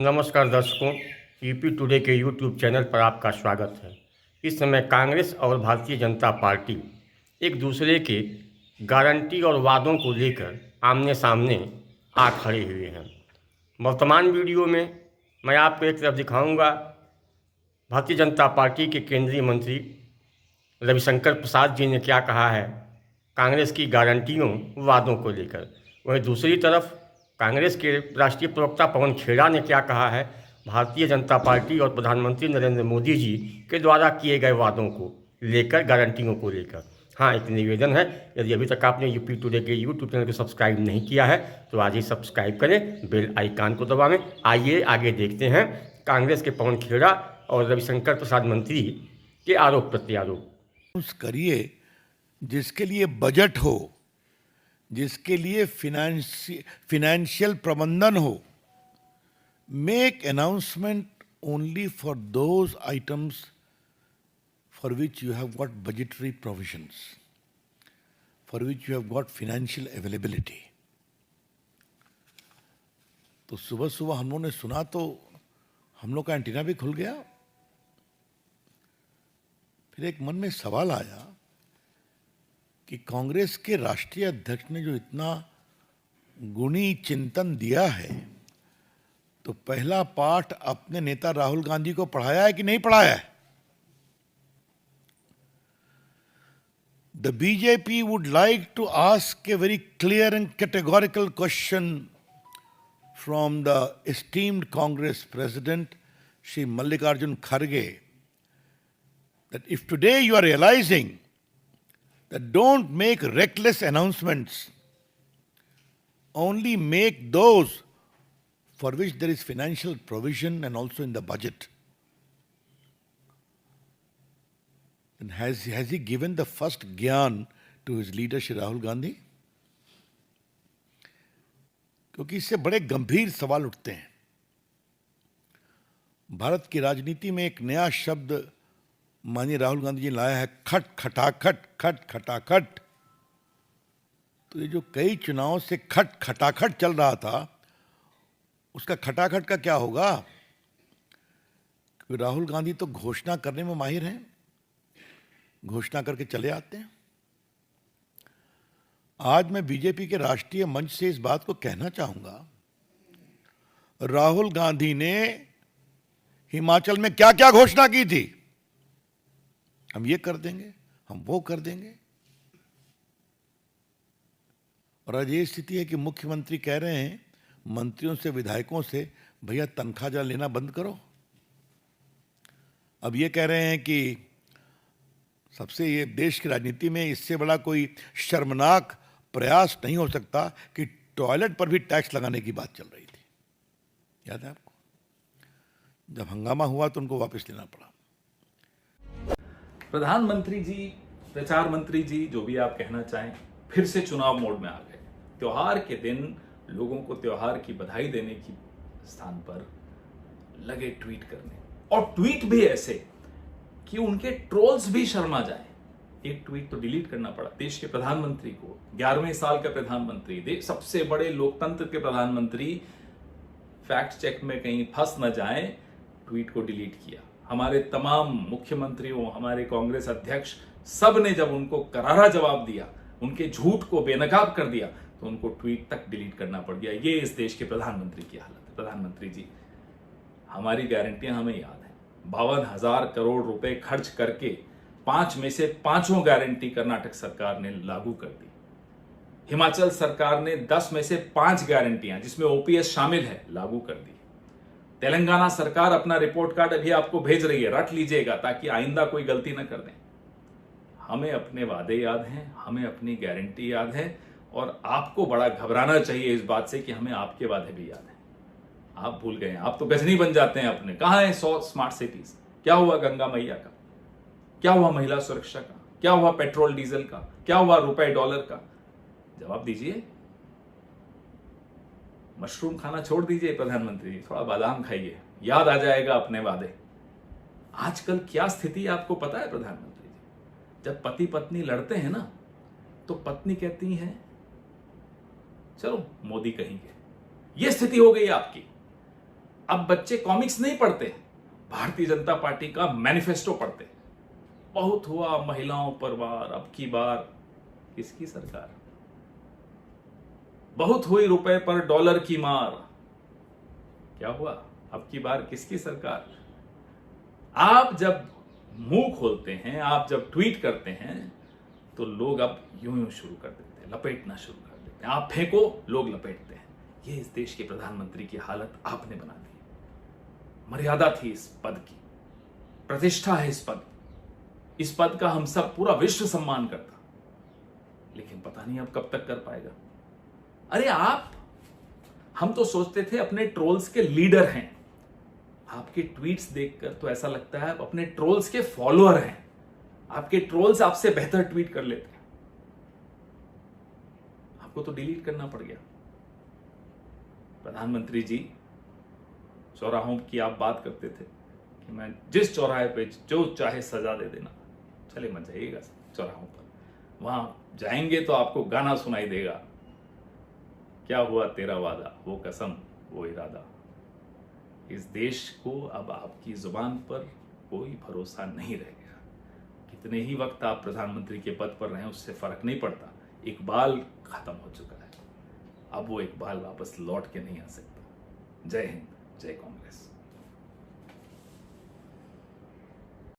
नमस्कार दर्शकों, UP today के यूट्यूब चैनल पर आपका स्वागत है। इस समय कांग्रेस और भारतीय जनता पार्टी एक दूसरे के गारंटी और वादों को लेकर आमने सामने आ खड़े हुए हैं। वर्तमान वीडियो में मैं आपको एक तरफ दिखाऊंगा भारतीय जनता पार्टी के केंद्रीय मंत्री रविशंकर प्रसाद जी ने क्या कहा है कांग्रेस की गारंटियों वादों को लेकर। वहीं दूसरी तरफ कांग्रेस के राष्ट्रीय प्रवक्ता पवन खेड़ा ने क्या कहा है भारतीय जनता पार्टी और प्रधानमंत्री नरेंद्र मोदी जी के द्वारा किए गए वादों को लेकर, गारंटियों को लेकर। हाँ, एक निवेदन है, यदि अभी तक आपने यूपी टुडे के यूट्यूब चैनल को सब्सक्राइब नहीं किया है तो आज ही सब्सक्राइब करें, बेल आइकान को दबावें। आइए आगे देखते हैं कांग्रेस के पवन खेड़ा और रविशंकर प्रसाद मंत्री के आरोप प्रत्यारोप। करिए जिसके लिए बजट हो, जिसके लिए फिनेंशियल प्रबंधन हो। Make announcement only for those items for which you have got budgetary provisions, for which you have got financial availability. तो सुबह सुबह हम लोगों ने सुना तो हम लोग का एंटीना भी खुल गया। फिर एक मन में सवाल आया कि कांग्रेस के राष्ट्रीय अध्यक्ष ने जो इतना गुणी चिंतन दिया है, तो पहला पाठ अपने नेता राहुल गांधी को पढ़ाया है कि नहीं पढ़ाया है? The BJP would like to ask a very clear and categorical question from the esteemed Congress President, Shri Mallikarjun Kharge, that if today you are realizing that don't make reckless announcements, only make those for which there is financial provision and also in the budget. And has he given the first gyan to his leader Shri Rahul Gandhi? क्योंकि इससे बड़े गंभीर सवाल उठते हैं। भारत की राजनीति में एक नया शब्द माननीय राहुल गांधी जी लाया है, खट खटाखट, खट खटाखट। तो ये जो कई चुनावों से खट खटाखट चल रहा था, उसका खटाखट का क्या होगा? क्योंकि राहुल गांधी तो घोषणा करने में माहिर हैं, घोषणा करके चले आते हैं। आज मैं बीजेपी के राष्ट्रीय मंच से इस बात को कहना चाहूंगा, राहुल गांधी ने हिमाचल में क्या क्या घोषणा की थी, हम ये कर देंगे, हम वो कर देंगे, और आज ये स्थिति है कि मुख्यमंत्री कह रहे हैं मंत्रियों से, विधायकों से, भैया तनख्वाह जरा लेना बंद करो। अब ये कह रहे हैं कि सबसे, ये देश की राजनीति में इससे बड़ा कोई शर्मनाक प्रयास नहीं हो सकता कि टॉयलेट पर भी टैक्स लगाने की बात चल रही थी। याद है आपको? जब हंगामा हुआ तो उनको वापस लेना पड़ा। प्रधानमंत्री जी, प्रचार मंत्री जी, जो भी आप कहना चाहें, फिर से चुनाव मोड में आ गए। त्योहार के दिन लोगों को त्योहार की बधाई देने की स्थान पर लगे ट्वीट करने, और ट्वीट भी ऐसे कि उनके ट्रोल्स भी शर्मा जाए। एक ट्वीट तो डिलीट करना पड़ा। देश के प्रधानमंत्री को, 11वें साल का प्रधानमंत्री, सबसे बड़े लोकतंत्र के प्रधानमंत्री फैक्ट चेक में कहीं फंस न जाए, ट्वीट को डिलीट किया। हमारे तमाम मुख्यमंत्रियों, हमारे कांग्रेस अध्यक्ष, सब ने जब उनको करारा जवाब दिया, उनके झूठ को बेनकाब कर दिया, तो उनको ट्वीट तक डिलीट करना पड़ गया। ये इस देश के प्रधानमंत्री की हालत है। प्रधानमंत्री जी, हमारी गारंटियां हमें याद है। 52,000 करोड़ रुपए खर्च करके 5 में से 5 गारंटी कर्नाटक सरकार ने लागू कर दी। हिमाचल सरकार ने 10 में से 5 गारंटियां, जिसमें ओपीएस शामिल है, लागू कर दी। तेलंगाना सरकार अपना रिपोर्ट कार्ड अभी आपको भेज रही है, रट लीजिएगा ताकि आइंदा कोई गलती न कर दें। हमें अपने वादे याद हैं, हमें अपनी गारंटी याद है, और आपको बड़ा घबराना चाहिए इस बात से कि हमें आपके वादे भी याद हैं। आप भूल गए, आप तो गजनी बन जाते हैं अपने। कहां है 100 स्मार्ट सिटीज? क्या हुआ गंगा मैया का? क्या हुआ महिला सुरक्षा का? क्या हुआ पेट्रोल डीजल का? क्या हुआ रुपए डॉलर का? जवाब दीजिए। मशरूम खाना छोड़ दीजिए प्रधानमंत्री जी, थोड़ा बादाम खाइए, याद आ जाएगा अपने वादे। आजकल क्या स्थिति है आपको पता है प्रधानमंत्री जी? जब पति पत्नी लड़ते हैं ना, तो पत्नी कहती है चलो मोदी कहेंगे। यह स्थिति हो गई आपकी। अब बच्चे कॉमिक्स नहीं पढ़ते, भारतीय जनता पार्टी का मैनिफेस्टो पढ़ते। बहुत हुआ महिलाओं पर वार, अब की बार किसकी सरकार? बहुत हुई रुपए पर डॉलर की मार, क्या हुआ? अब की बार किसकी सरकार? आप जब मुंह खोलते हैं, आप जब ट्वीट करते हैं, तो लोग अब यूं यूं शुरू कर देते हैं, लपेटना शुरू कर देते हैं। आप फेंको, लोग लपेटते हैं। ये इस देश के प्रधानमंत्री की हालत आपने बना दी। मर्यादा थी इस पद की, प्रतिष्ठा है इस पद, इस पद का हम सब पूरा विश्व सम्मान करता, लेकिन पता नहीं अब कब तक कर पाएगा। अरे हम तो सोचते थे अपने ट्रोल्स के लीडर हैं, आपके ट्वीट्स देखकर तो ऐसा लगता है आप अपने ट्रोल्स के फॉलोअर हैं। आपके ट्रोल्स आपसे बेहतर ट्वीट कर लेते हैं, आपको तो डिलीट करना पड़ गया। प्रधानमंत्री जी, चौराहों की आप बात करते थे कि मैं जिस चौराहे पे जो चाहे सजा दे देना, चले मत जाइएगा चौराहों पर, वहां जाएंगे तो आपको गाना सुनाई देगा, क्या हुआ तेरा वादा, वो कसम वो इरादा। इस देश को अब आपकी जुबान पर कोई भरोसा नहीं रह गया। कितने ही वक्त आप प्रधानमंत्री के पद पर रहें, उससे फर्क नहीं पड़ता। इकबाल खत्म हो चुका है, अब वो इकबाल वापस लौट के नहीं आ सकता। जय हिंद, जय कांग्रेस।